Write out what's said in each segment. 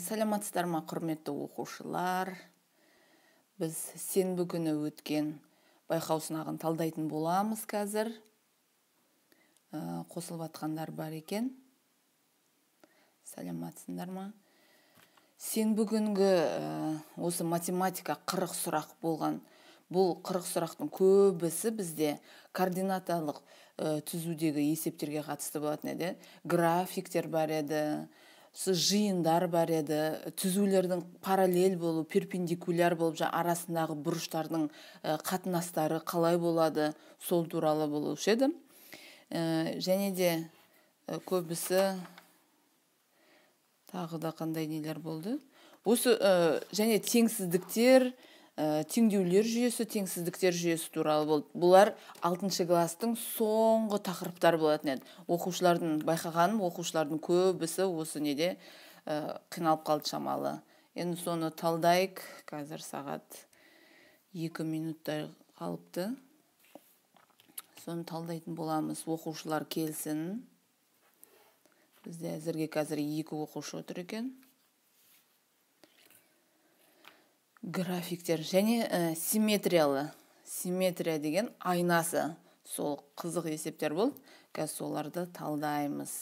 Саламатсыздар ма, құрметті оқушылар? Біз сенбі күні өткен байқау сынағын талдайтын боламыз қазір. Қосылып атқандар бар екен. Саламатсыздар ма? Сенбі күнгі осы математика 40 сұрақ болған. Бұл 40 сұрақтың көбісі бізде координаталық түзудегі есептерге қатысты болатын еді. Графиктер бар еді, жиындар бар еді, түзулердің параллель болу, перпендикуляр болып, арасындағы бұрыштардың қатынастары қалай болады, сол туралы болушы еді. Және де көбісі тағы да қандай нелер болды. Осы және теңсіздіктер, теңдеулер жүйесі, теңсіздіктер жүйесі туралы болды. Бұлар 6-шы класстың соңғы тақырыптар болатын еді. Оқушылардың байқағаным, оқушылардың көбісі осы неде қиналып қалды шамалы. Енді соны талдайық. Қазір сағат 2 минуттай қалыпты. Соны талдайтын боламыз. Оқушылар келсін. Бізде әзірге қазір 2 оқушы отыр екен. Графиктер және симметриялы. Симметрия деген айнасы. Сол қызық есептер болды. Қазір соларды талдаймыз.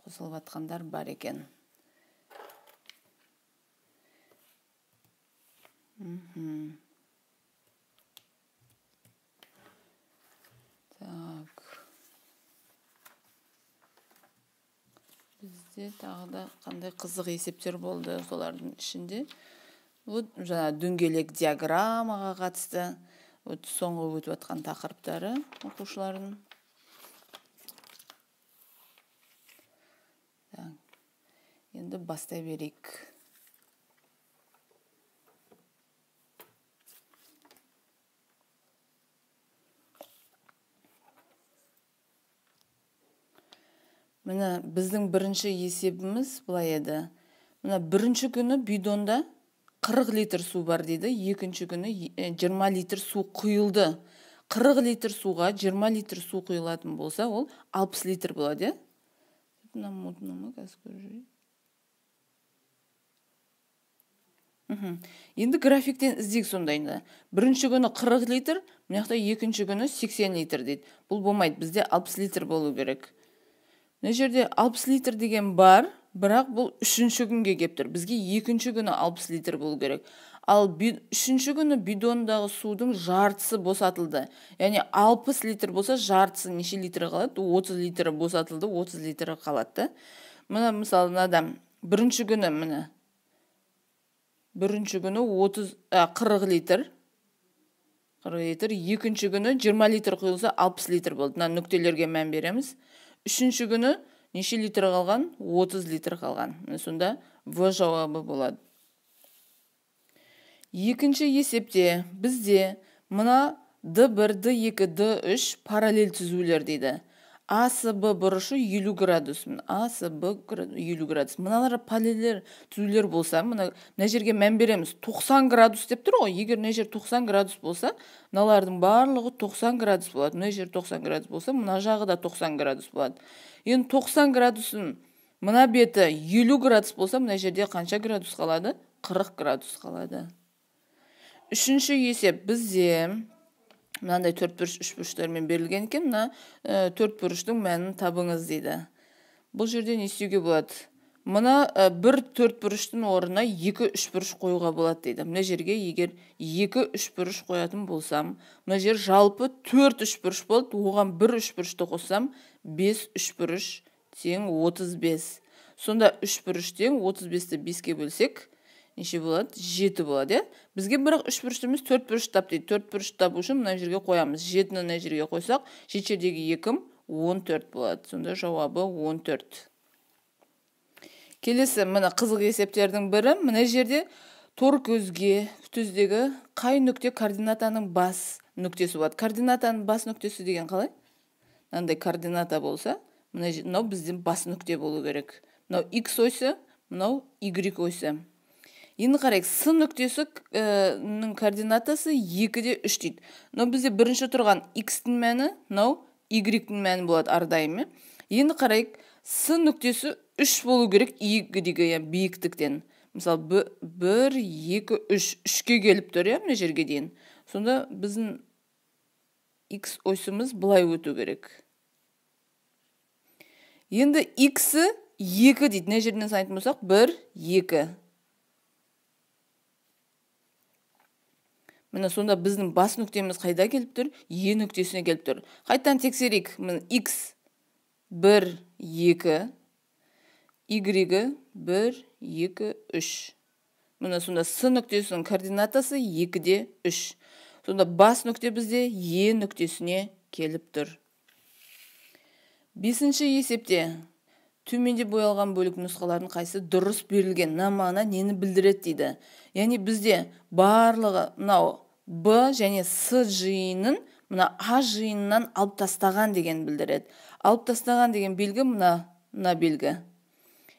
Қосылып атқандар бар екен. Так. Бізде тағы да қандай қызық есептер болды солардың ішінде. Жаңа дөңгелек диаграммаға қатысты. Соңғы өтіп атқан тақырыптары оқушылардың. Енді бастай берейік. Міне біздің бірінші есебіміз бұлай еді. Міне бірінші күні бидонда 40 литр су бар дейді, екінші күні 20 литр су құйылды. 40 литр суға 20 литр су құйылатын болса, ол 60 литр болады. Енді графиктен іздейік сондайында. Бірінші күні 40 литр, мынақта екінші күні 80 литр дейді. Бұл болмайды, бізде 60 литр болу керек. Мына жерде 60 литр деген бар, бірақ бұл үшінші күнге кептір. Бізге екінші күні 60 литр болу керек. Ал үшінші күні бидондағы судың жартысы босатылды. Яғни 60 литр болса, жартысы неше литрі қалады? 30 литрі босатылды, 30 литрі қалады. Мына мысалы адам бірінші күні міне. Бірінші күні 40 литр. 40 литр, екінші күні 20 литр құйылса 60 литр болды. Мына нүктелерге мән береміз. Үшінші күні неше литр қалған? 30 литр қалған. Сонда В жауабы болады. Екінші есепте бізде мына D1, D2, D3 параллель түзулер дейді. АСБ бұрышы 50 градус. АСБ 50 градус. Мыналар параллель түзулер болса, мына жерге мән береміз. 90 градус деп тұр ғой. Егер мына жер 90 градус болса, мыналардың барлығы 90 градус болады. Мына жер 90 градус болса, мына жағы да 90 градус болады. Енді 90 градусын мына беті 50 градус болса, мына жерде қанша градус қалады? 40 градус қалады. Үшінші есеп бізде мынандай 4 бұрыш, 3 бұрыштармен берілген екен. Мына 4 бұрыштың мәнін табыңыз дейді. Бұл жерде не істеуге болады? Мына бір 4 бұрыштың орнына 2-3 бұрыш қоюға болады дейді. Мына жерге егер 2-3 бұрыш қоятын болсам, мына жер жалпы 4-3 бұрыш болды. Оған 1-3 бұрышты қоссам, 5-3 бұрыш тең 35. Сонда 3 бұрыш тең 35-ті 5-ке бөлсек, неше болады? 7 болады. Бізге бірақ 3 бұрышты емес 4 бұрыш тап дейді. 4 бұрыш табу үшін мына жерге қоямыз. 7-ні мына жерге қойсақ, шеттердегі 2 14 болады. Сонда жауабы 14. Келесі мына қызық есептердің бірі, мына жерде тор көзге түздегі қай нүкте координатаның бас нүктесі болады. Координатаның бас нүктесі деген қалай? Мынандай координата болса, мынау бізден бас нүкте болу керек. Мынау X ойсы, мынау Y ойсы. Енді қарайық, С нүктесінің координатасы 2-де 3 дейді. Мынау бізде бірінші тұрған X-тің мәні, мынау Y-тің мәні болады ардайым. Енді қарайық, с нүктесі 3 болу керек y биіктіктен. Мысалы 1, 2, 3, 3-ке келіп тұр, мына жерге дейін. Сонда біздің x осымыз бұлай өту керек. Енді x-і 2 дейді. Мына жерден санайтын болсақ 1, 2. Міне сонда біздің бас нүктеміз қайда келіп тұр? Е нүктесіне келіп тұр. Қайтадан тексерейік. Міне x 1, 2, y 1, 2, 3. Міне сонда с нүктесінің координатасы 2-де 3. Сонда бас нүкте бізде е нүктесіне келіп тұр. 5-ші есепте төменде боялған бөлік нұсқалардың қайсы дұрыс берілген намана нені білдіреді дейді. Яғни бізде барлығы мынау Б және С жиынын мына А жиынынан алып тастаған деген білдіреді. Алып тастаған деген белгі мына белгі.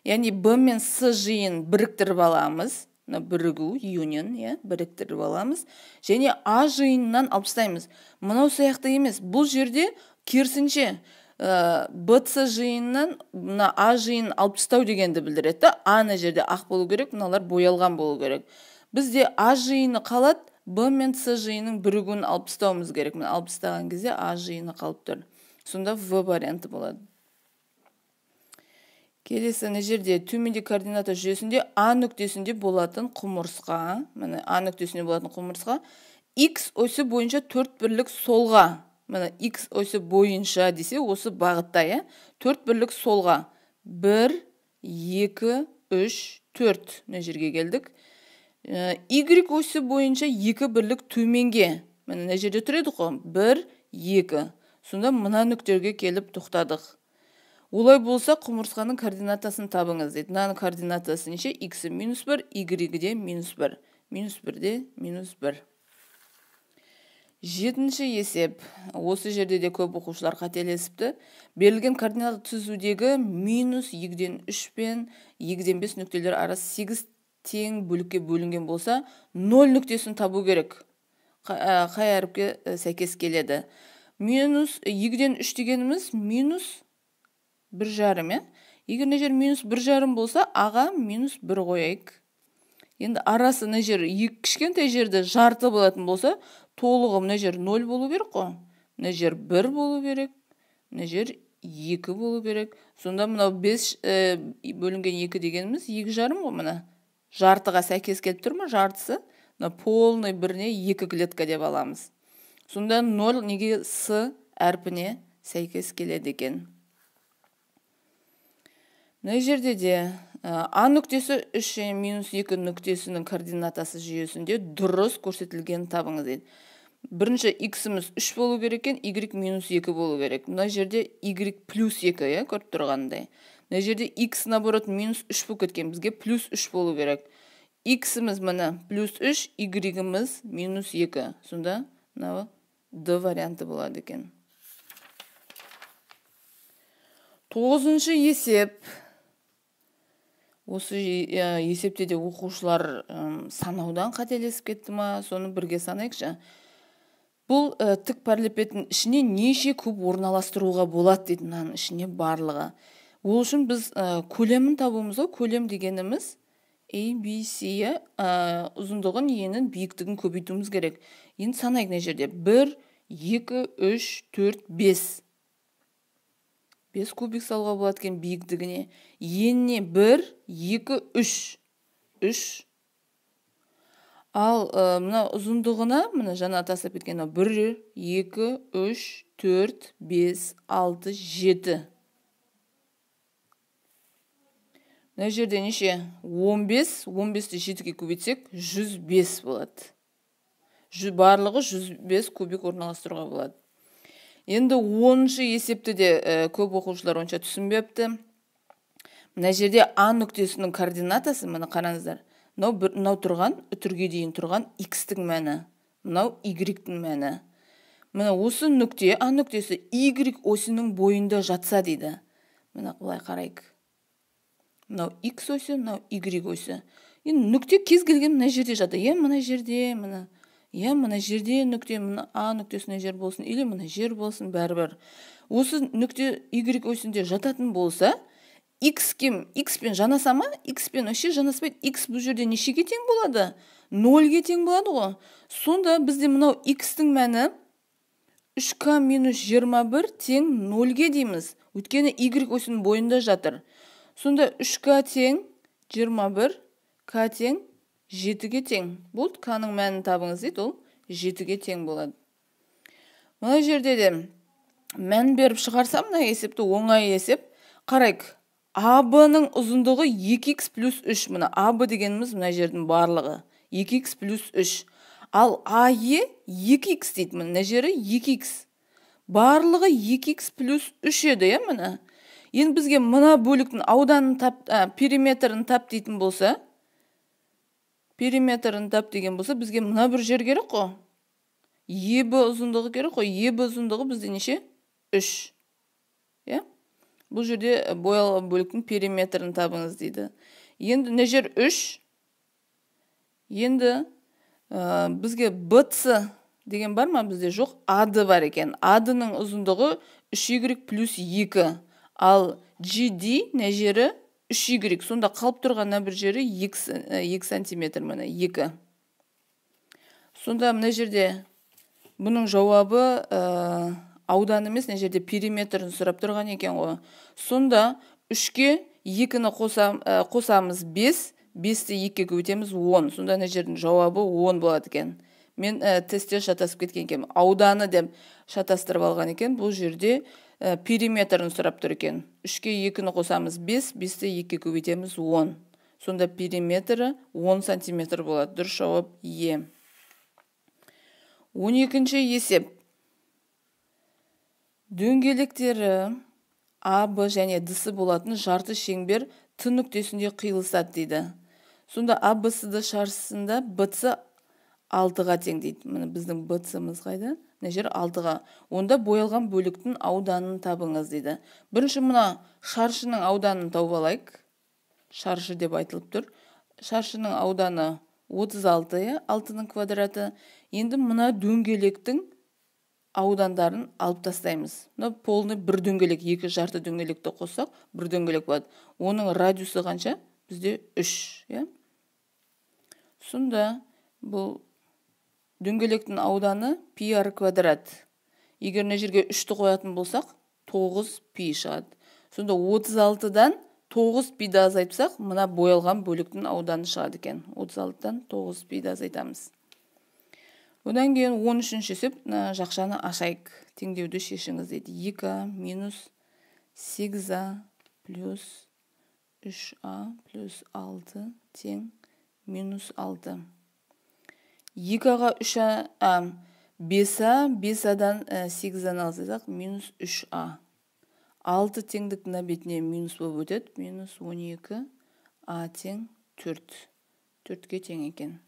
Яғни Б мен С жиын біріктіріп аламыз. Бірігу, union, біріктіріп аламыз. Және А жиынынан алып тастаймыз. Мынау сияқты емес. Бұл жерде керісінше БЦ жиыннан мына А жиынын алып тастау дегенді білдіреді. А мына жерде ақ болу керек, мыналар боялған болу керек. Бізде А жиыны қалады, Б мен С жиынның бірігуін алып тастауымыз керек. Мына алып тастаған кезде А жиыны қалып тұр. Сонда В варианты болады. Келесі мына жерде төменде координата жүйесінде А нүктесінде болатын құмырсқа, міне А нүктесінде болатын құмырсқа X осі бойынша 4 бірлік солға, міне X осі бойынша десе осы бағытта, 4 бірлік солға 1, 2, 3, 4 мына жерге келдік. Y осі бойынша 2 бірлік төменге, мына жерде тұр еді ғой, 1, 2. Сонда мына нүктерге келіп тоқтадық. Олай болса құмырсқаның координатасын табыңыз дейді. Мынаның координатасы неше? X-і -1, Y-де -1. -1-де -1. 7-ші есеп. Осы жерде де көп оқушылар қателесіпті. Берілген координата түзудегі -2-ден 3 пен 2-ден 5 нүктелер арасы 8 тең бөлікке бөлінген болса, 0 нүктесін табу керек. Қай әріпке сәйкес келеді? -2-ден 3 дегеніміз -1,5. Егер мына жер -1,5 болса, аға -1 қояйық. Енді арасы мына жер кішкентай жерде жарты болатын болса, толығы мына жер 0 болу керек қой. Мына жер 1 болу керек. Мына жер 2 болу керек. Сонда мынау 5 бөлінген 2 дегеніміз 2,5 ғой мына. Жартыға сәйкес келіп тұр ма? Жартысы. Полный біріне 2 клетка деп аламыз. Сонда 0 неге С әрпіне сәйкес келеді екен. Мына жерде де А нүктесі 3 және -2 нүктесінің координатасы жүйесінде дұрыс көрсетілген табыңыз дейді. Бірінші X-іміз 3 болу керек екен, Y -2 болу керек. Мына жерде Y +2, көріп тұрғандай. Мына жерде X наоборот -3 болып кеткен, бізге +3 болу керек. X-іміз мына +3, Y-іміз -2. Сонда мынау D варианты болады екен. 9-шы есеп. Осы есепте де оқушылар санаудан қателесіп кетті ма, соны бірге санайықшы. Бұл тік параллелепипедтің ішіне неше куб орналастыруға болады дейді, мынаның ішіне барлығы. Ол үшін біз көлемін табуымыз ғой. Көлем дегеніміз ABC ұзындығын енін биіктігін көбейтуіміз керек. Енді санайық мына жерде 1, 2, 3, 4, 5. 5 кубик салуға болады екен биіктігіне. Еніне 1, 2, 3. 3. Ал мына ұзындығына, мына жаңа тастап кеткен 1, 2, 3, 4, 5, 6, 7. Мына жерде неше? 15. 15-ті 7-ге көбейтсек 105 болады. Барлығы 105 кубик орналастыруға болады. Енді 10-шы есепті де көп оқушылар онша түсінбепті. Мына жерде А нүктесінің координатасы, мына қараңыздар. Мынау тұрған, үтірге дейін тұрған X-тің мәні. Мынау Y-тің мәні. Мына осы нүкте, А нүктесі Y осының бойында жатса дейді. Мына бұлай қарайық. Мынау X осы, мынау Y осы. Енді нүкте кез келген мына жерде жатыр. Мына жерде, мына. Мына жерде нүкте, мына А нүктесіне жер болсын, или мына жер болсын, бәрібір. Осы нүкте Y осінде жататын болса, x кем x пен жанаса ма? X пен вообще жанаспайды. X бұл жерде нешеге тең болады? 0-ге тең болады ғой. Сонда бізде мынау x-тің мәні 3k минус 21 тең 0-ге дейміз. Өйткені y осының бойында жатыр. Сонда 3k тең 21, k тең 7-ге тең. Болды, k-ның мәнін табыңыз дейді, ол 7-ге тең болады. Мына жерде де мән беріп шығарсам, мына есепті оңай есеп. Қарайық, AB-ның ұзындығы 2x плюс 3. Мына AB дегеніміз мына жердің барлығы. 2x плюс 3. Ал AE 2x дейді. Мына жері 2x. Барлығы 2x плюс 3 еді, мына. Енді бізге мына бөліктің ауданын тап, периметрін тап дейтін болса, бізге мына бір жер керек қой. EB ұзындығы керек қой. EB ұзындығы бізде неше? 3. Бұл жерде боялған бөліктің периметрін табыңыз дейді. Енді не жер 3. Енді бізге BC деген бар ма? Бізде жоқ. AD бар екен. AD-ның ұзындығы 3y плюс 2. Ал GD не жері 3y. Сонда қалып тұрған бір жері 2 сантиметр міне 2. Сонда мына жерде бұның жауабы аудан емес, не жерде периметрін сұрап тұрған екен ғой. Сонда 3-ке 2-ні қосамыз 5, 5-ті 2-ге көбейтеміз 10. Сонда не жердің жауабы 10 болады екен. Мен тестте шатасып кеткен екен. Ауданы деп шатастырып алған екен. Бұл жерде периметрін сұрап тұр екен. 3-ке 2-ні қосамыз 5, 5-ті 2-ге көбейтеміз 10. Сонда периметрі 10 сантиметр болады. Дұрыс жауап Е. 12-ші есеп. Дөңгелектері AB және DC болатын жарты шеңбер Т нүктесінде қиылысады дейді. Сонда ABCD шаршысында BC 6-ға тең дейді. Міне біздің BC-мыз қайда? Мына жер 6-ға. Онда боялған бөліктің ауданын табыңыз дейді. Бірінші мына шаршының ауданын тауып алайық. Шаршы деп айтылып тұр. Шаршының ауданы 36, 6-ның квадраты. Енді мына дөңгелектің аудандарын алып тастаймыз. Мына полный бір дөңгелек, екі жарты дөңгелекті қоссақ, бір дөңгелек болады. Оның радиусы қанша? Бізде 3. Сонда бұл дөңгелектің ауданы пи ар квадрат. Егер мына жерге 3-ті қоятын болсақ, 9 пи шығады. Сонда 36-дан 9 пиді азайтсақ, мына боялған бөліктің ауданы шығады екен. 36-дан 9 пиді азайтамыз. Одан кейін 13-ші есеп, жақшаны ашайық. Теңдеуді шешіңіз дейді. 2а минус 8а плюс 3а плюс 6 тең минус 6. 2аға 3а, 5а, 5адан 8аны алсақ, минус 3а. 6 теңдік мына бетіне минус болып өтеді. Минус 12, а тең 4. 4-ге тең екен.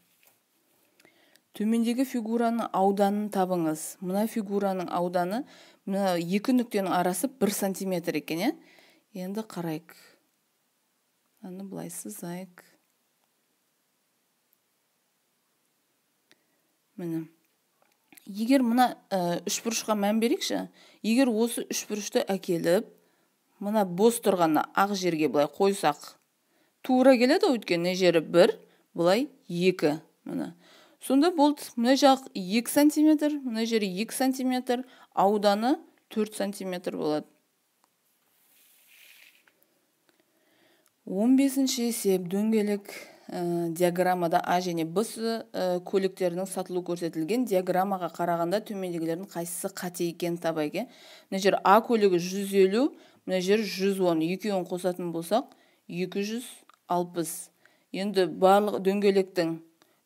Төмендегі фигураның ауданын табыңыз. Мына фигураның ауданы, мына екі нүктенің арасы 1 сантиметр екен. Енді қарайық. Аны былай сызайық. Міне. Егер мына үшбұрышқа мән берейікші, егер осы үшбұрышты әкеліп, мына бос тұрғанына ақ жерге былай қойсақ, тура келеді, өйткені жері 1, былай 2. Міне. Сонда болды, мына жақ 2 сантиметр, мына жері 2 сантиметр, ауданы 4 сантиметр болады. 15-ші есеп, дөңгелек диаграммада А және Б көліктерінің сатылу көрсетілген. Диаграммаға қарағанда төмендегілердің қайсысы қате екенін табайық. Мына жер А көлігі 150, мына жер 110. Екеуін қосатын болсақ, 260. Енді барлық дөңгелектің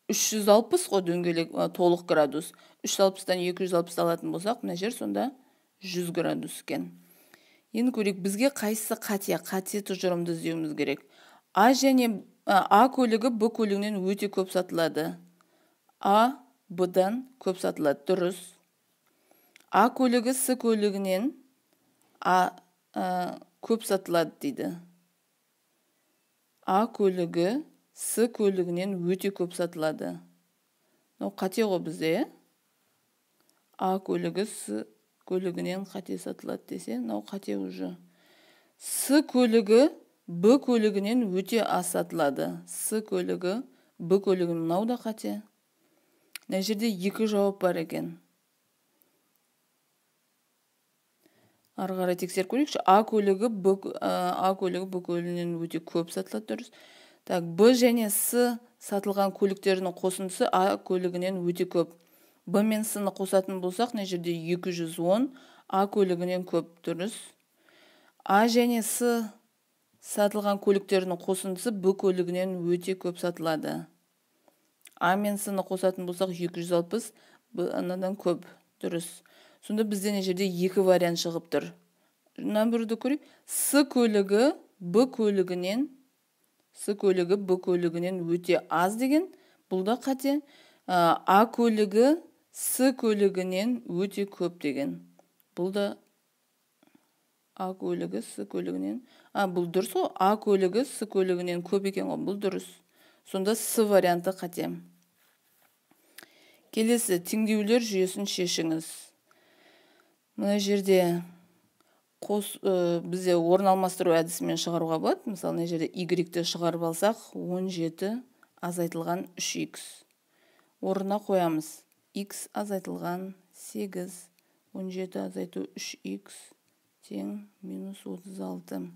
360 қой дөңгелек толық градус. 360-тан 260 алатын болсақ, мына жер сонда 100 градус екен. Енді көрейік, бізге қайсысы қате тұжырымды іздеуіміз керек. А және А көлігі Б көлігінен өте көп сатылады. А Б-дан көп сатылады, дұрыс. А көлігі С көлігінен көп сатылады дейді. А көлігі С көлігінен өте көп сатылады. Қате ғой бізде. А көлігі С көлігінен қате сатылады десе, қате уже. С көлігі Б көлігінен өте аз сатылады. С көлігі, Б көлігін мынау да қате. Мына жерде екі жауап бар екен. Ары қарай тексеріп көрейікші. А көлігі Б көлігінен өте көп сатылады, дұрыс. Так, Б және С сатылған көліктерінің қосындысы А көлігінен өте көп. Б мен С-ны қосатын болсақ, мына жерде 210, А көлігінен көп, дұрыс. А және С сатылған көліктерінің қосындысы Б көлігінен өте көп сатылады. А мен С-ны қосатын болсақ 260, Б-дан көп, дұрыс. Сонда бізде не жерде екі вариант шығып тұр. Нөмірді көрейік. С көлігі Б көлігінен өте аз деген. Бұл да қате. А көлігі С көлігінен өте көп деген. Бұл да А көлігі С көлігінен. Бұл дұрыс ғой. А көлігі С көлігінен көп екен ғой. Бұл дұрыс. Сонда С варианты қате. Келесі, теңдеулер жүйесін шешіңіз. Мына жерде бізде орын алмастыру әдісімен шығаруға болады. Мысалы, мына жерде Y-ті шығарып алсақ, 17 азайтылған 3x. Орнына қоямыз. X азайтылған 8, 17 азайту 3x тең минус 36.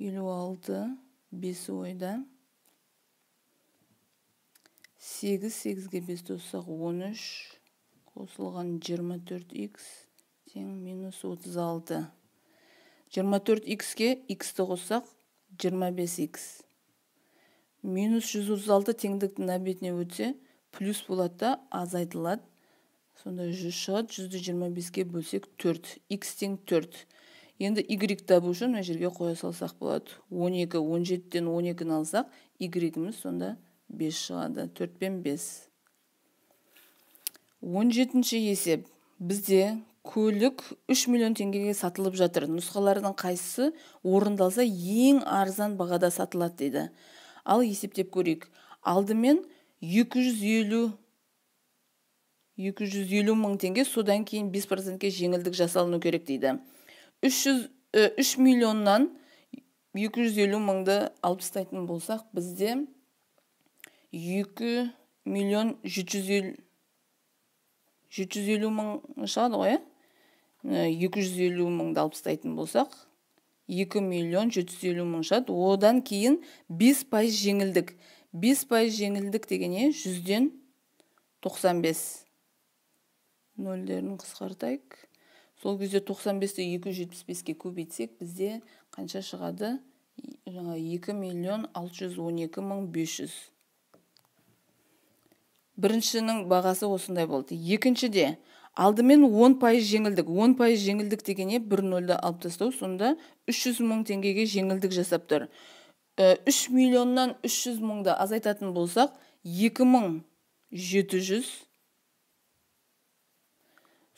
56, 5 ойда. 8, 8-ге 5 қоссақ 13. Қосылған 24x тең минус 36. 24x-ке x-ті қоссақ 25x. Минус 136 теңдіктің бетіне өтсе, плюс болады да азайтылады. Сонда 100 шығады, 125-ке бөлсек 4. X тең 4. Енді y табу үшін мына жерге қоя салсақ болады. 12, 17-тен 12-ні алсақ, y-іміз сонда 5 шығады. 4 пен 5. 17-ші есеп. Бізде көлік 3 миллион теңгеге сатылып жатыр. Нұсқалардың қайсысы орындалса ең арзан бағада сатылады дейді. Ал есептеп көрейік. Алдымен 250 мың теңге, содан кейін 5%-ке жеңілдік жасалыну керек дейді. 3 миллионнан 250 мыңды алып тастайтын болсақ, бізде 2 миллион 750 мың шығады ғой, 250 мыңды алып тастайтын болсақ, 2 миллион 750 мың шығады. Одан кейін 5% жеңілдік. 5% жеңілдік дегене 100-ден 95. Нөлдерін қысқартайық. Сол кезде 95-ті 275-ке көбейтсек, бізде қанша шығады? 2 миллион 612 мың 500. Біріншінің бағасы осындай болды. Екіншіде алдымен 10% жеңілдік. 10% жеңілдік дегене 1 нөлді алып тастау, сонда 300 мың теңгеге жеңілдік жасап тұр. 3 миллионнан 300 мыңды азайтатын болсақ, 2700.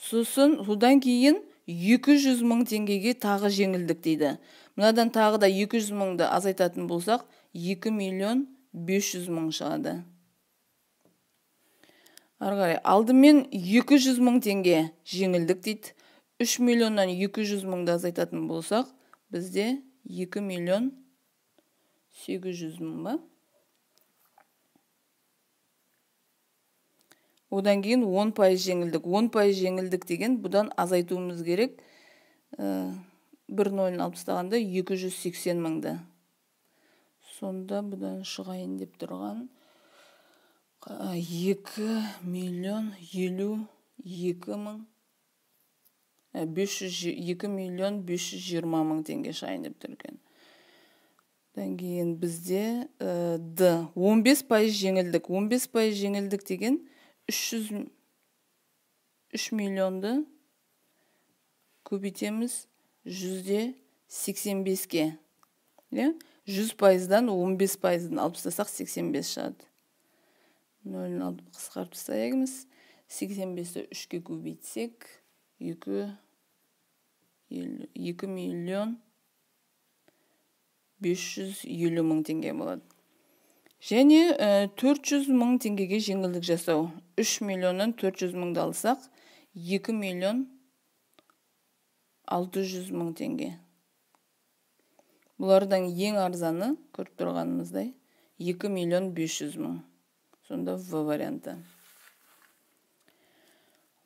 Сосын, содан кейін 200 мың теңгеге тағы жеңілдік дейді. Мынадан тағы да 200 мыңды азайтатын болсақ, 2 миллион 500 мың шығады. Арғарай, алдымен 200 мың теңге жеңілдік дейді. 3 миллионнан 200 мыңды азайтатын болсақ, бізде 2 миллион 800 мың ба? Одан кейін 10% жеңілдік. 10% жеңілдік деген бұдан азайтуымыз керек. 1 нөлін алып тастағанда 280 мыңды. Сонда бұдан шығайын деп тұрған 2 миллион 52 мың 2 миллион 520 мың теңге шығайын деп тұрген. Одан кейін бізде 15% жеңілдік. 15% жеңілдік деген 3 миллионды көбейтеміз 100-85-ке. 100%-дан 15%-дан алып тастасақ 85 шығады. 0-ны қысқартып тастаймыз. 85-ті 3-ке көбейтсек 2 миллион 550 мың теңге болады. Және 400 мың теңгеге жеңілдік жасау. 3 миллионнан 400 мыңды алсақ, 2 миллион 600.000 теңге. Бұлардан ең арзаны, көріп тұрғанымыздай, 2.500.000. Сонда В варианты.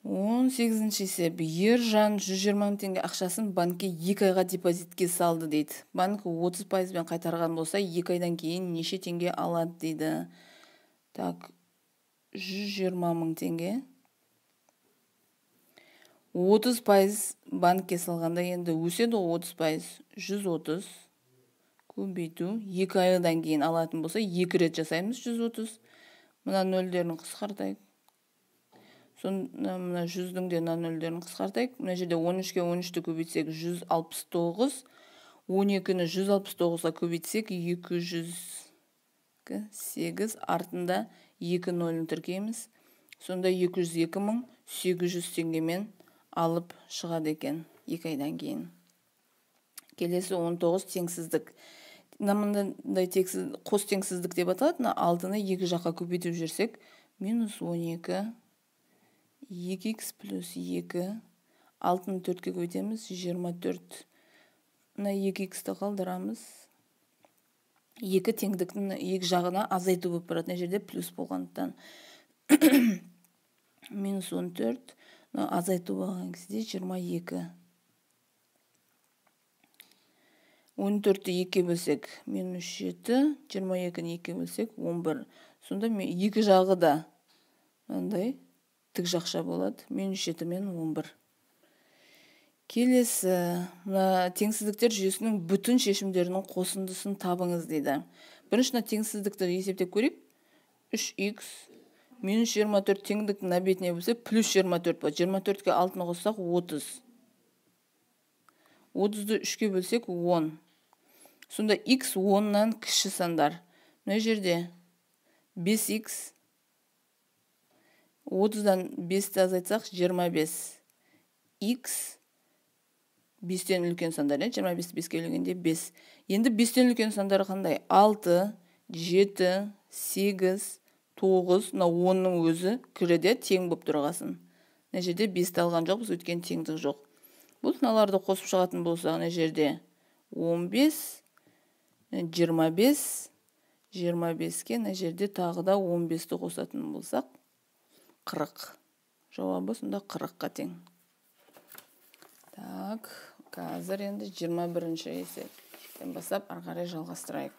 18-ші есеп. Ержан 120.000 теңге ақшасын банкке 2 айға депозитке салды дейді. Банк 30% қайтарған болса, 2 айдан кейін неше теңге алады дейді. Так, 120.000 теңге. 30% банкке салғанда енді өседі 30%, 130 көбейту, 2 айдан кейін алатын болса, 2 рет жасаймыз 130. Мына нөлдерін қысқартайық. Мына 100-дің де нөлдерін қысқартайық. Мына жерде 13-ке 13-ті көбейтсек 169, 12-ні 169-ға көбейтсек 208, артында 2 нөлін тіркейміз. Сонда 202.800 теңгемен алып шығады екен 2 айдан кейін. Келесі 19 теңсіздік. Мынандай қос теңсіздік деп аталады. 6-ны 2 жаққа көбейтіп жүрсек, -12, 2х плюс 2, 6-ны 4-ке көбейтеміз, 24. Мына 2х-ті қалдырамыз. 2 теңдіктің 2 жағына азайту болып барады. Мына жерде плюс болғандықтан. -14, азайту болған кезде 22. 14-ті 2-ке бөлсек, -7, 22-ні 2-ке бөлсек, 11. Сонда 2 жағы да мынандай тік жақша болады. -7 мен 11. Келесі, мына теңсіздіктер жүйесінің бүтін шешімдерінің қосындысын табыңыз дейді. Біріншіні теңсіздікті есептеп көрейік. 3х -24 теңдік мына бетіне бөлсе, плюс 24 болады. 24-ке 6-ны қоссақ 30. 30-ды 3-ке бөлсек 10. Сонда x 10-нан кіші сандар. Мына жерде 5х, 30-дан 5-ті азайтсақ 25. x 5-тен үлкен сандар, 25-ті 5-ке бөлгенде 5. Енді 5-тен үлкен сандары қандай? 6, 7, 8, 9, 10-ның өзі кіреді тең болып тұрғасын. Мына жерде 5-ті алған жоқпыз, өткен теңдік жоқ. Бұл сыналарды қосып шығатын болса, мына жерде 15, 25, 25-ке мына жерде тағы да 15-ті қосатын болсақ, 40. Жауабы сонда 40-қа тең. Так, қазір енді 21-ші есептен бастап арқарай жалғастырайық.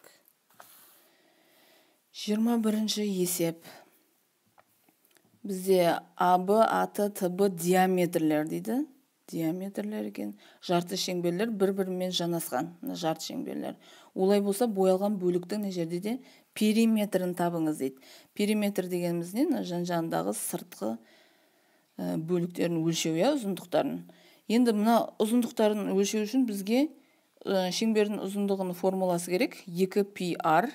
21-ші есеп. Бізде АБ, АТ, ТБ диаметрлер дейді. Диаметрлер екен. Жарты шеңберлер бір-бірімен жанасқан. Жарты шеңберлер. Олай болса, боялған бөліктің жерде де периметрін табыңыз дейді. Периметр дегеніміз не? Жан-жағындағы сыртқы бөліктерін өлшеу, ұзындықтарын. Енді мына ұзындықтарын өлшеу үшін бізге шеңбердің ұзындығының формуласы керек. 2πr.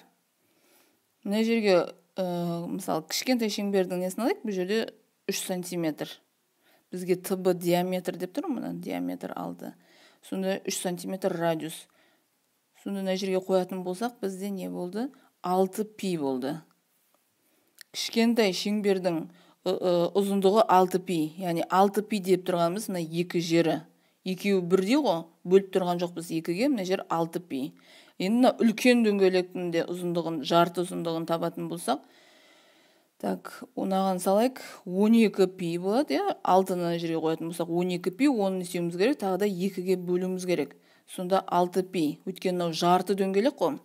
Мына жерге, мысалы, кішкентай шеңбердің несін алайық, бұл жерде 3 сантиметр. Бізге ТБ диаметр деп тұр, мұнан диаметр алды. Сонда 3 сантиметр радиус. Сонда мына жерге қоятын болсақ, бізде не болды? 6π болды. Кішкентай шеңбердің ұзындығы 6π. Яғни 6π деп тұрғанымыз мына 2 жері. Екеуі бірдей ғой, бөліп тұрған жоқ біз 2-ге, мына жер 6π. Енді үлкен дөңгелектің де ұзындығын, жарты ұзындығын табатын болсақ, так, онаған салайық, 12π болады, 6-ны жерге қоятын болсақ, 12π, 10-ны істеуіміз керек, тағы да 2-ге бөлуіміз керек. Сонда 6π, өткен жарты дөңгелек қой.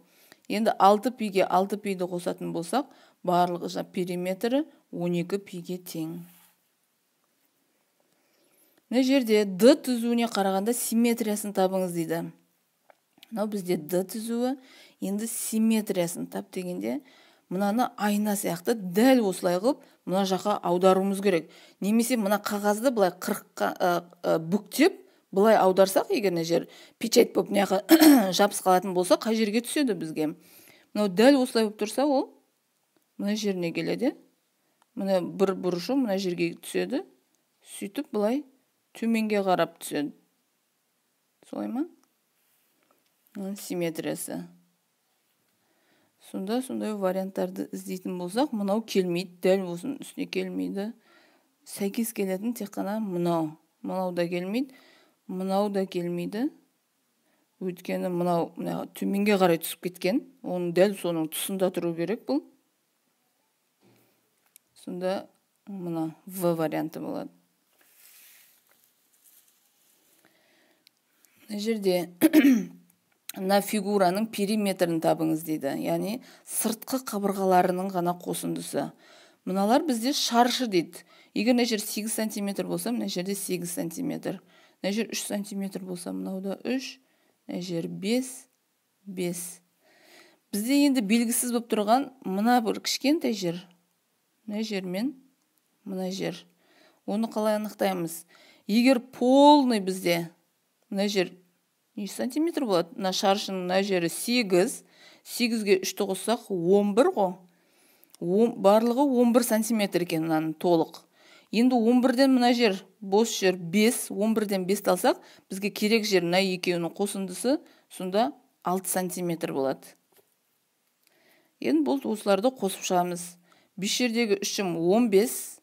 Енді 6π-ге 6π-ді қосатын болсақ, барлығы периметрі 12π-ге тең. Мына жерде D түзуіне қарағанда симметриясын табыңыз дейді. Мынау бізде D түзуі, енді симметриясын тап дегенде, мынаны айна сияқты дәл осылай қылып, мына жаққа аударуымыз керек. Немесе мына қағазды былай 40-қа бүктеп, былай аударсақ, егер мына жер печать болып жабыс қалатын болса, қай жерге түседі бізге? Мынау дәл осылай болып тұрса, ол мына жеріне келеді. Мына бір бұрышы мына жерге түседі. Сөйтіп былай төменге қарап түседі. Солай ма? Симметриясы. Сондай варианттарды іздейтін болсақ, мынау келмейді, дәл осының үстіне келмейді. Сәйкес келетін тек қана мынау. Мынау да келмейді. Мынау да келмейді. Өйткені мынау төменге қарай түсіп кеткен. Оның дәл соның тұсында тұру керек бұл. Сонда мына В варианты болады. Мына жерде мына фигураның периметрін табыңыз дейді. Яғни сыртқы қабырғаларының ғана қосындысы. Мыналар бізде шаршы дейді. Егер мына жер 8 сантиметр болса, мына жерде 8 сантиметр. Мына жер 3 сантиметр болса, мынауда 3, мына жер 5, 5. Бізде енді белгісіз болып тұрған мына бір кішкентай жер. Мына жер мен мына жер. Оны қалай анықтаймыз? Егер полный бізде мына жер неше сантиметр болады? Мына шаршының мына жері 8. 8-ге 3-ті қоссақ 11 ғой. Барлығы 11 сантиметр екен мынаның толық. Енді 11-ден мына жер бос жер 5, 11-ден 5 алсақ, бізге керек жер мына екеуінің қосындысы, сонда 6 сантиметр болады. Енді бұл осыларды қосып шығамыз. 5 жердегі 3-ім 15,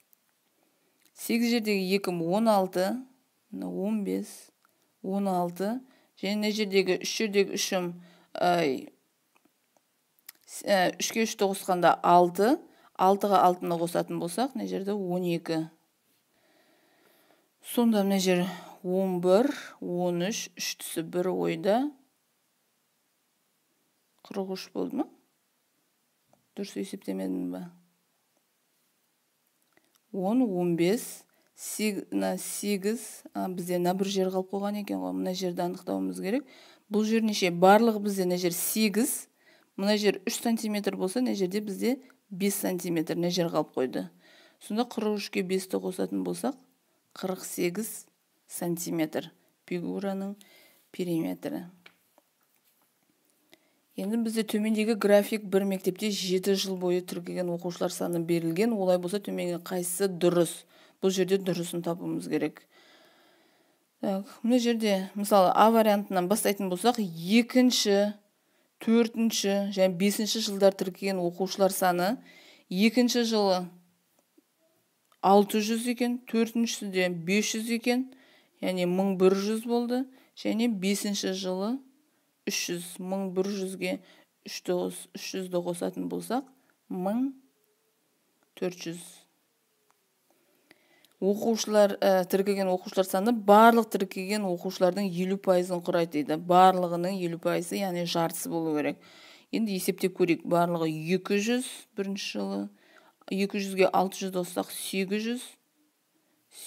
8 жердегі 2-ім 16, 15, 16, және мына жердегі 3 жердегі 3-ім 3-ке 3-ті қосқанда 6, 6-ға 6-ны қосатын болсақ, мына жерде 12. Сонда мына жер 11, 13, 3-тісі 1 ойда 43 болды ма? Дұрыс есептемедім ба? 10, 15, 8, бізде мына бір жер қалып қойған екен ғой. Мына жерді анықтауымыз керек. Бұл жер неше? Барлығы бізде мына жер 8, мына жер 3 сантиметр болса, мына жерде бізде 5 сантиметр мына жер қалып қойды. Сонда 43-ке 5-ті қосатын болсақ, 48 сантиметр фигураның периметрі. Енді бізде төмендегі график бір мектепте 7 жыл бойы тіркелген оқушылар саны берілген. Олай болса төменгі қайсысы дұрыс? Бұл жерде дұрысын табуымыз керек. Мына жерде, мысалы, А вариантынан бастайтын болсақ, 2-ші, 4-ші және 5-ші жылдар тіркелген оқушылар саны 2-ші жылы 600 екен, 4-шіде 500 екен, яғни 1100 болды, және 5-ші жылы 300, 1100-ге 300-ді қосатын болсақ, 1400. Оқушылар, тіркелген оқушылар саны барлық тіркелген оқушылардың 50%-ын құрайды дейді. Барлығының 50%, яғни жартысы болу керек. Енді есептеп көрейік. Барлығы 200 бірінші жылы, 200-ге 600-ді қоссақ 800,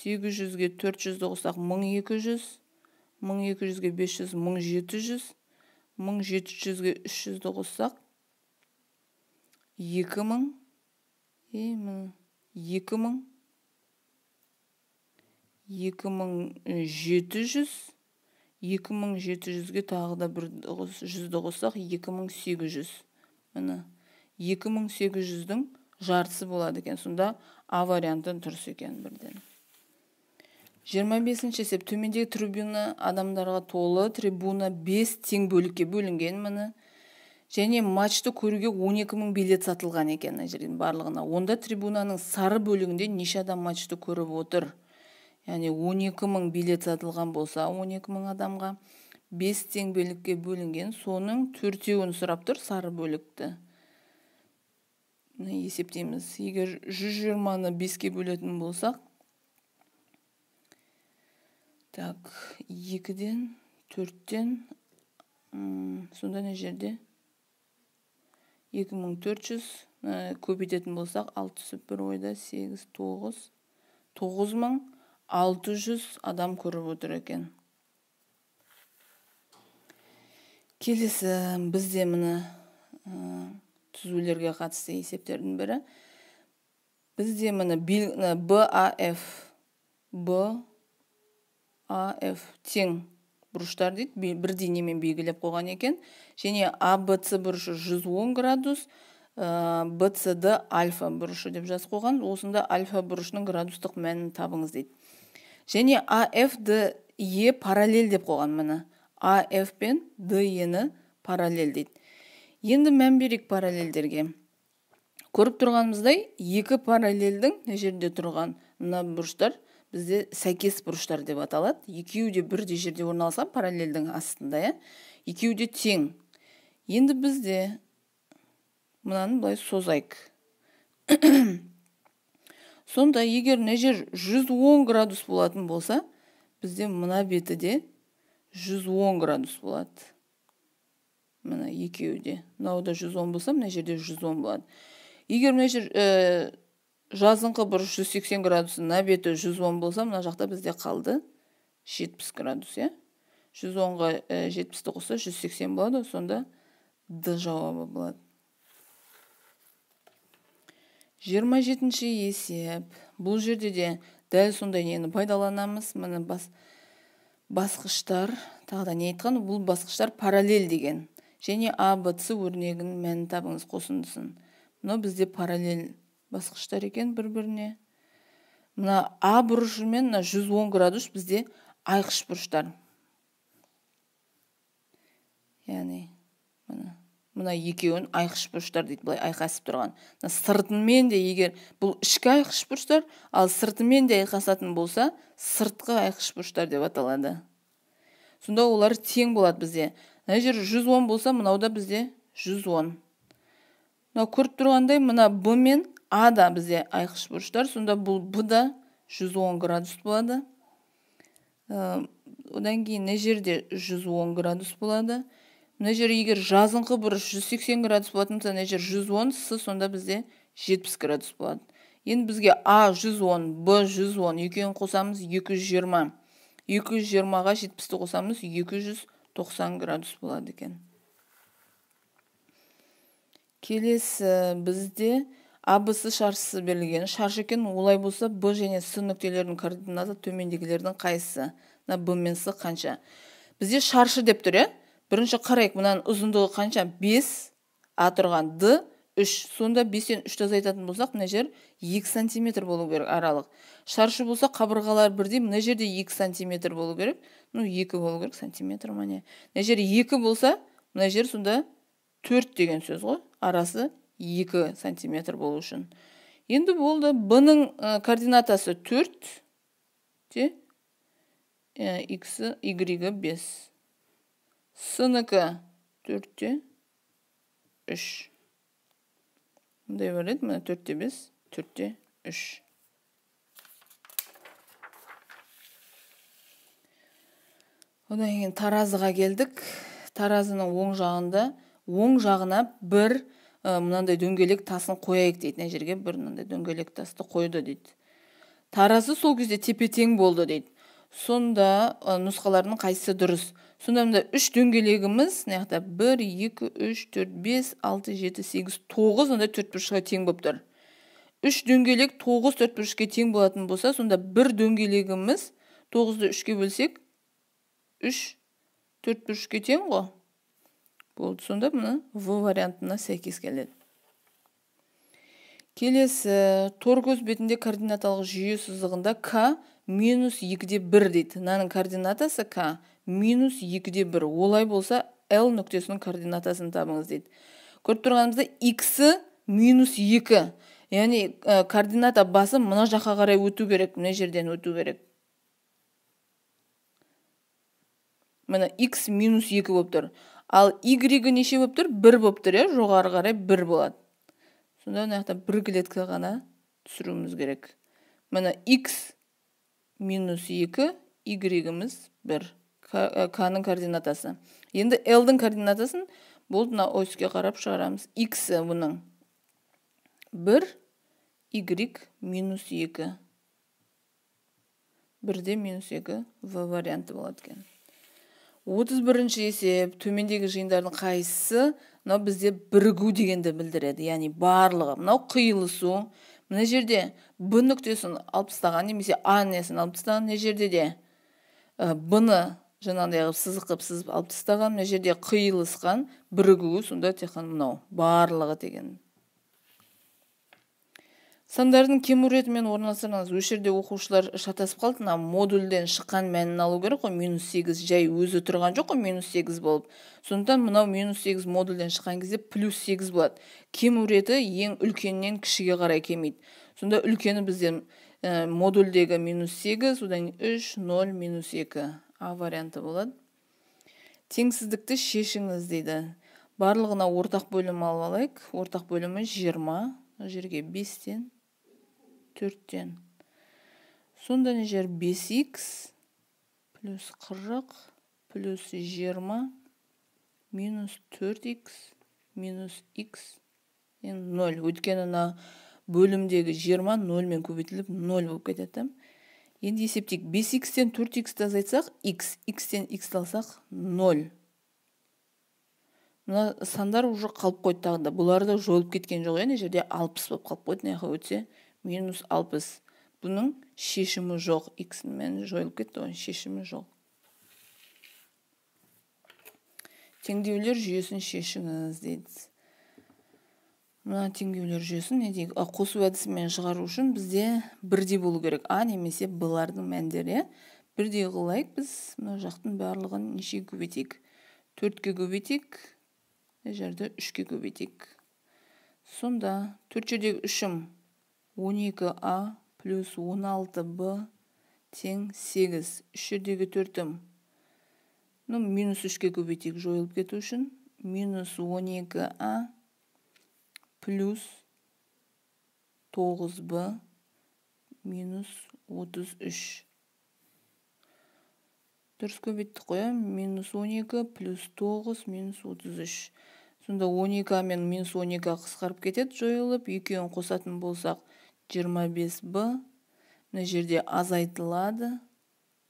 800-ге 400-ді қоссақ 1200, 1200-ге 500, 1700, 1700-ге 300-ді қоссақ 2000, 2700, 2700-ге тағы да бір 100-ді қоссақ 2800. Міне 2800-дің жартысы болады екен. Сонда А варианты дұрыс екен бірден. 25-ші есеп. Төмендегі трибуна адамдарға толы, трибуна 5 тең бөлікке бөлінген міне. Және матчты көруге 12.000 билет сатылған екен жердің барлығына. Онда трибунаның сары бөлігінде неше адам матчты көріп отыр? Яғни 12.000 билет сатылған болса, 12.000 адамға 5 тең бөлікке бөлінген, соның 4-еуін сұрап тұр сары бөлікті. Есептейміз. Егер 120-ны 5-ке бөлетін болсақ, так, 2-ден, 4-тен, сонда не жерде 2400 көбейтетін болсақ, 6 бір ойда 8, 9, 9600 адам көріп отыр екен. Келесі бізде міне түзулерге қатысты есептердің бірі. Бізде міне BAF тең бұрыштар дейді, бір денемен белгілеп қойған екен. Және ABC бұрышы 110 градус, BCD альфа бұрышы деп жазып қойған. Осында альфа бұрышының градустық мәнін табыңыз дейді. Және AFDE параллель деп қойған міне. AF пен DE-ні параллель дейді. Енді мән берейік параллельдерге. Көріп тұрғанымыздай, екі параллельдің жерде тұрған мына бұрыштар бізде сәйкес бұрыштар деп аталады. Екеуі де бірдей жерде орналасқан параллельдің астында, екеуі де тең. Енді бізде мынаны былай созайық. Сонда егер мына жер 110 градус болатын болса, бізде мына беті де 110 градус болады. Мына екеуі де. Мынауда 110 болса, мына жерде 110 болады. Егер мына жер жазыңқы бұрыш 180 градус, мына беті 110 болса, мына жақта бізде қалды 70 градус, 110-ға 70-ті қосса 180 болады, сонда Д жауабы болады. 27-ші есеп. Бұл жерде де дәл сондай нені пайдаланамыз. Мына басқыштар, тағда не айтқан? Бұл басқыштар параллель деген. Және А, Б, С өрнегін мәнін табыңыз қосындысын. Мына бізде параллель басқыштар екен бір-біріне. Мына А бұрышы мен 110 градус бізде айқыш бұрыштар. Яғни, мына екеуін айқыш бұрыштар дейді, былай айқасып тұрған. Сыртынмен де егер бұл ішкі айқыш бұрыштар, ал сыртынмен де айқасатын болса, сыртқы айқыш бұрыштар деп аталады. Сонда олар тең болады бізде. Мына жер 110 болса, мынауда бізде 110. Мына көріп тұрғандай, мына Б мен А да бізде айқыш бұрыштар, сонда бұл Б да 110 градус болады. Одан кейін мына жерде 110 градус болады. Мына жер егер жазыңқы бұрыш 180 градус болатын болса, мына жер 110, С сонда бізде 70 градус болады. Енді бізге А 110, Б 110, екеуін қосамыз 220. 220-ға 70-ті қосамыз 290 градус болады екен. Келесі бізде АБС шаршысы берілген. Шаршы екен, олай болса Б және С нүктелердің координаты төмендегілердің қайсысы? Б мен С қанша? Бізде шаршы деп тұр, Бірінші қарайық, мұнаның ұзындығы қанша? 5, А тұрған Д 3. Сонда 5-тен 3 азайтатын болсақ, мына жер 2 сантиметр болу керек аралық. Шаршы болса, қабырғалар бірдей, мына жерде 2 сантиметр болу керек. 2 болу керек сантиметр мане. Мына жер 2 болса, мына жер сонда 4 деген сөз ғой. Арасы 2 сантиметр болу үшін. Енді болды, Б-ның координатасы 4, X, Y 5. С-нікі 4-те 3. Мұндай бәреді, мұна 4-те 5, 4-те 3. Одан кейін таразыға келдік. Таразының оң жағына бір мынандай дөңгелек тасын қояйық дейді. Мына жерге бір мынандай дөңгелек тасты қойды дейді. Таразы сол кезде тепе-тең болды дейді. Сонда нұсқалардың қайсысы дұрыс? Сонда мында 3 дөңгелегіміз, 1, 2, 3, 4, 5, 6, 7, 8, 9, онда 4 бұрышқа тең болып тұр. 3 дөңгелек 9 4 бұрышқа тең болатын болса, сонда бір дөңгелегіміз 9-ды 3-ке бөлсек, 3 4 бұрышқа тең ғой. Болды, сонда мұны В вариантына сәйкес келеді. Келесі, тор көз бетінде координаталық жүйе сызығында К минус 2-де 1 дейді. Мынаның координатасы К минус 2-де 1. Олай болса, L нүктесінің координатасын табыңыз дейді. Көріп тұрғанымызда X минус 2. Яғни координата басы мына жаққа қарай өту керек, мына жерден өту керек. Мына X минус 2 болып тұр. Ал Y неше болып тұр? 1 болып тұр, жоғары қарай 1 болады. Сонда мына бір клетка ғана түсіруіміз керек. Мына X минус 2, Y-іміз 1. К-ның координатасы. Енді L-дің координатасын болды, мына оське қарап шығарамыз. X бұның 1, Y минус 2. 1-де минус 2 В варианты болады екен. 31-ші есеп, төмендегі жиындардың қайсысы, мынау бізде бірігу дегенді білдіреді, яғни барлығы. Мынау қиылысу. Мына жерде Б нүктесін алып тастаған, немесе А несін алып тастаған, мына жерде де Б-ны жаңағыдай сызық қып сызып алып тастаған, мына жерде қиылысқан, бірігуі, сонда тек қана мынау барлығы деген. Сандардың кемуретімен орналастырыңыз. Өз жерде оқушылар шатасып қалды. Модульден шыққан мәнін алу керек қой. -8 жай өзі тұрған жоқ қой, -8 болып. Сондықтан мынау -8 модульден шыққан кезде +8 болады. Кемуреті ең үлкеннен кішіге қарай кемейді. Сонда үлкені бізден модульдегі минус 8, одан 3, 0, минус 2. А варианты болады. Теңсіздікті шешіңіз дейді. Барлығына ортақ бөлім алып алайық. Ортақ бөлімі 20. Жерге 5-тен, 4-тен. Сонда не жер 5х плюс 40 плюс 20 минус 4х минус х 0. Өйткені бөлімдегі 20 0 мен көбейтіліп 0 болып кетеді. Енді есептейік. 5х-тен 4х-ті азайтсақ, х-тен х алсақ 0. Мына сандар уже қалып қойды тағы да. Бұларды жойылып кеткен жоқ. Яғни жерде 60 болып қалып қойды. Не өтсе минус 60. Бұның шешімі жоқ. Х-ның мәні жойылып кетті. Оның шешімі жоқ. Теңдеулер жүйесін шешіңіз дейді. Мына теңдеулер жүйесін не дейік? Қосу әдісімен шығару үшін бізде бірдей болу керек. А немесе Б-лардың мәндері бірдей қылайық. Біз мына жақтың барлығын нешеге көбейтейік? 4-ке көбейтейік. Жерде 3-ке көбейтейік. Сонда 4-дегі 3-ім 12А плюс 16Б тең 8. 3-дегі 4-ім минус 3-ке көбейтейік жойылып кету үшін. Минус 12А плюс 9b минус 33. Дұрыс көбейттік қоя. Минус 12 плюс 9 минус 33. Сонда 12 мен минус 12 қысқарып кетеді жойылып. Екеуін қосатын болсақ 25b. Мына жерде азайтылады.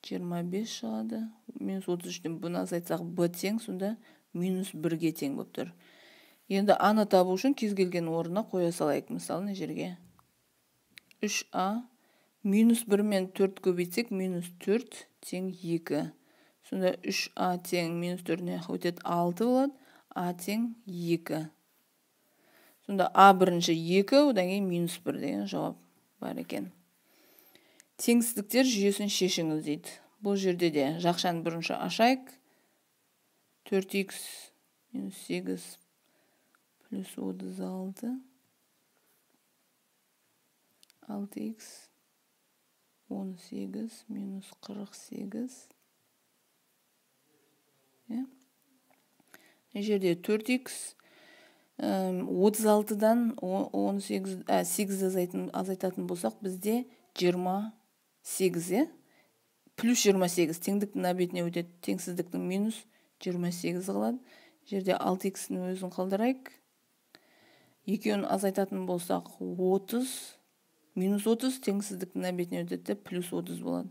25 шығады. Минус 33-тен бұны азайтсақ b тең. Сонда минус 1-ге тең болып тұр. Енді аны табу үшін кез келген орнына қоя салайық. Мысалы, жерге 3а минус 1 мен 4 көбейтсек, минус 4 тең 2. Сонда 3а тең минус 4-не өтеді 6 болады. А тең 2. Сонда а бірінші 2, одан кейін минус 1 деген жауап бар екен. Теңсіздіктер жүйесін шешіңіз дейді. Бұл жерде де жақшаны бірінші ашайық. 4х минус 8 плюс 36, 6х, 18, минус 48. Жерде 4х, 36-дан 8 азайтатын болсақ, бізде 28, плюс 28, теңдіктің бетіне өтеді, теңсіздіктің минус 28 қалады. Жерде 6х-ның өзін қалдырайық. Екеуін азайтатын болсақ 30, минус 30 теңсіздіктің бетіне өтеді, плюс 30 болады.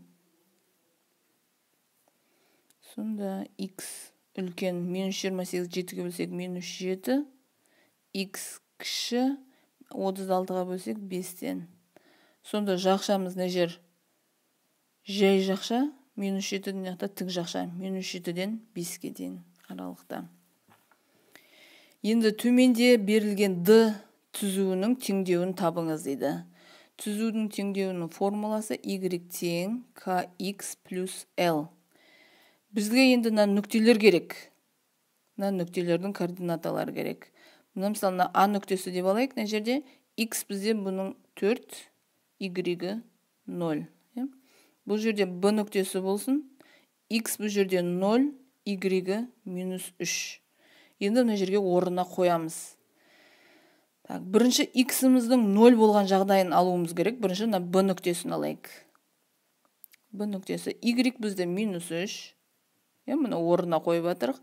Сонда х үлкен минус 28 7-ге бөлсек минус 7, х кіші 36-ға бөлсек 5-тен. Сонда жақшамыз не жер? Жай жақша, минус 7-ден яқта тік жақша, минус 7-ден 5-ге дейін аралықта. Енді төменде берілген D түзуінің теңдеуін табыңыз дейді. Түзудің теңдеуінің формуласы y тең kx плюс l. Бізге енді нүктелер керек. Нүктелердің координаталары керек. Мұны мысалы А нүктесі деп алайық. Мына жерде x бізде бұның 4, y 0. Бұл жерде b нүктесі болсын. X бұл жерде 0, y минус 3. Енді мына жерге орнына қоямыз. Бірінші x-іміздің 0 болған жағдайын алуымыз керек. Бірінші b нүктесін алайық. B нүктесі y бізде минус 3. Мұны орнына қойып атырық.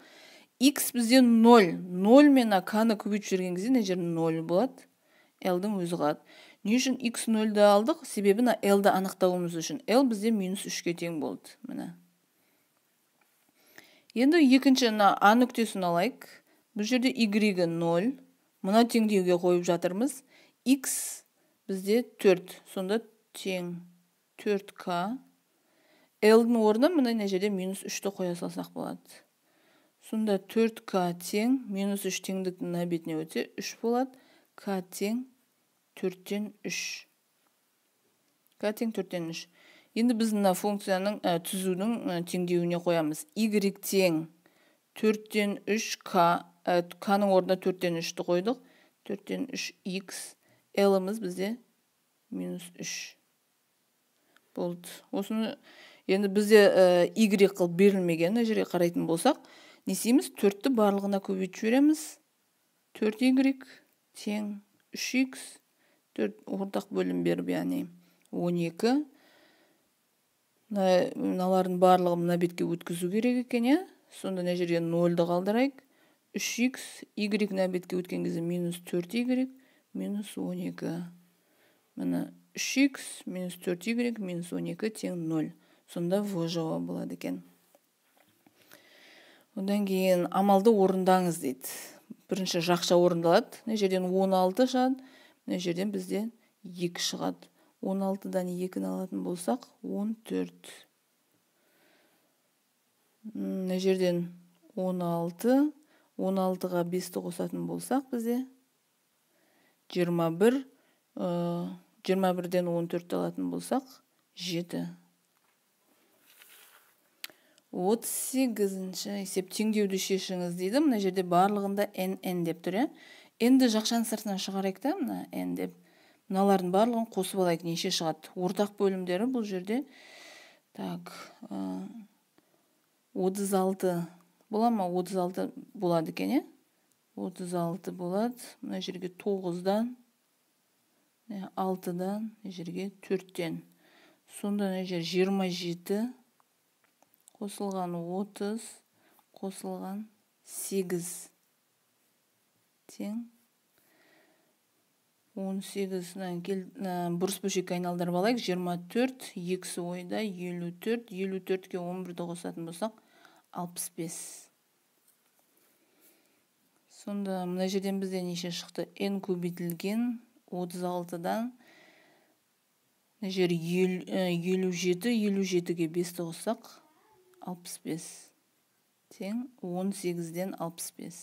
X бізде 0. 0 мен k-ны көбейтіп жүрген кезде не жер 0 болады. L-дің өзі қалады. Не үшін x 0-ді алдық? Себебі L-ді анықтауымыз үшін. L бізде минус 3-ке тең болды. Енді екінші A нүктесін алайық. Бұл жерде y 0. Мұна теңдеуге қойып жатырмыз. X бізде 4. Сонда тең 4k. L-дің орнына мұна жерде минус 3-ті қоя салсақ болады. Сонда 4k тең минус 3 теңдіктің бетіне өтсе 3 болады. K тең 4-тен 3. K тең 4-тен 3. Енді біз функцияның түзудің теңдеуіне қоямыз. Y тең 4-тен 3k. K-ның орнына 4-тен 3-ті қойдық. 4-тен 3x. L-іміз бізде минус 3. болды. Осыны енді бізде y қылып берілмеген, мына жерге қарайтын болсақ, не істейміз? 4-ті барлығына көбейтіп жібереміз. 4y тең 3x, 4 ортақ бөлім беріп, яғни 12. Мыналардың барлығын мына бетке өткізу керек екен, иә? Сонда мына жерге 0-ды қалдырайық. 3x, y мына бетке өткен кезде минус 4y, минус 12. Мына 3x, минус 4y, минус 12 тең 0. Сонда В жауабы болады екен. Одан кейін амалды орындаңыз дейді. Бірінші жақша орындалады. Мына жерден 16 шығады. Мына жерден бізде 2 шығады. 16-дан 2-ні алатын болсақ, 14. Мына жерден 16, 16-ға 5-ті қосатын болсақ, бізде 21, 21-ден 14-ті алатын болсақ, 7. 38-ші есеп теңдеуді шешіңіз дейді. Мына жерде барлығында n деп тұр, иә? N-ді жақшаның сыртынан шығарайық та, мына n деп. Мыналардың барлығын қосып алайық, неше шығады? Ортақ бөлімдері бұл жерде. Так, 36 бола ма? 36 болады екен, иә? 36 болады. Мына жерге 9-дан, 6-дан, мына жерге 4-тен. Сонда мына жер 27, қосылған 30, қосылған 8 тең 18-нан бұрыс бөлшекке айналдырып алайық. 24, 2-сі ойда 54, 54-ке 11-ді қосатын болсақ 65. Сонда мына жерден бізде неше шықты? n көбейтілген 36-дан мына жер 57, 57-ге 5-ті қоссақ 65 тең 18-ден 65.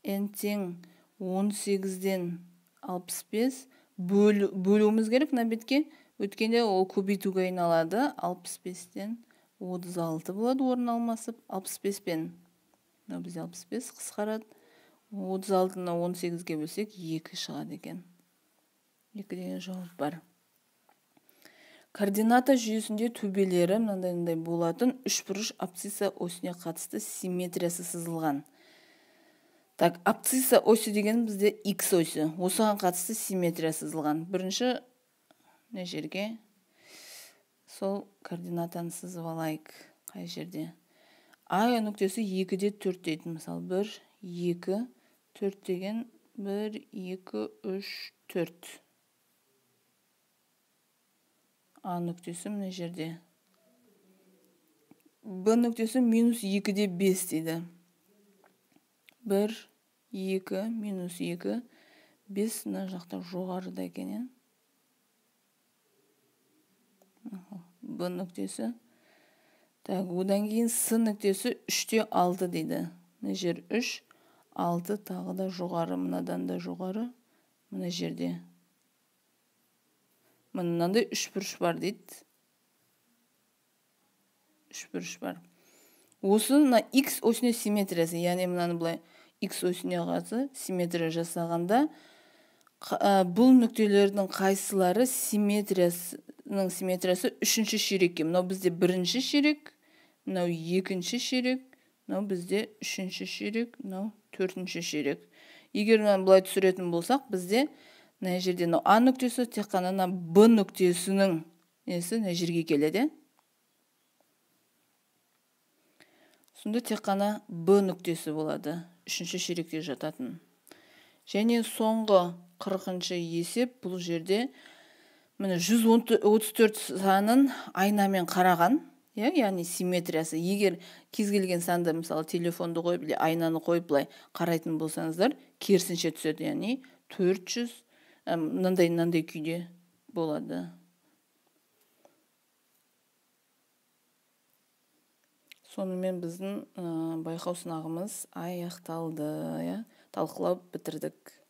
n тең 18-ден 65 бөлуіміз керек мына бетке. Өткенде ол көбейтуге айналады. 65-тен 36 болады орын алмасып. 65-пен бізде 65 қысқарады. 36-ны 18-ге бөлсек 2 шығады екен. 2 деген жауап бар. Координата жүйесінде төбелері мынандай болатын 3 бұрыш абсцисса осіне қатысты симметриясы сызылған. Так, абсцисса оси деген бізде x оси. Осыған қатысты симметрия сызылған. Бірінші мына жерге сол координатаны сызып алайық. Қай жерде? А нүктесі 2-де 4 дейтін. Мысалы 1, 2, 4 деген 1, 2, 3, 4. А нүктесі мына жерде. Б нүктесі минус 2-де 5 дейді. 1, 2, минус 2, 5 мына жақта жоғарыда екен. Б нүктесі. Так, одан кейін С нүктесі 3-те 6 дейді. Мына жер 3, 6 тағы да жоғары, мынадан да жоғары, мына жерде. Мынандай 3 бұрыш бар дейді. 3 бұрыш бар. Осы мына x осіне симметриясы, яғни мынаны былай x осіне қатысты симметрия жасағанда бұл нүктелердің қайсылары симметриясының симметриясы 3-ші ширекке. Мынау бізде 1-ші ширек, мынау 2-ші ширек, мынау бізде 3-ші ширек, мынау 4-ші ширек. Егер мынаны былай түсіретін болсақ, бізде мына жерде А нүктесі тек қана Б нүктесінің несі мына жерге келеді. Сонда тек қана Б нүктесі болады. 3-ші ширекте жататын. Және соңғы 40-шы есеп бұл жерде 134 санын айнамен қараған, яғни симметриясы. Егер кез келген санды, мысалы телефонды қойып, айнаны қойып былай қарайтын болсаңыздар, керісінше түседі, яғни 400 мынандай күйде болады. Сонымен біздің байқау сынағымыз аяқталды, талқылап бітірдік.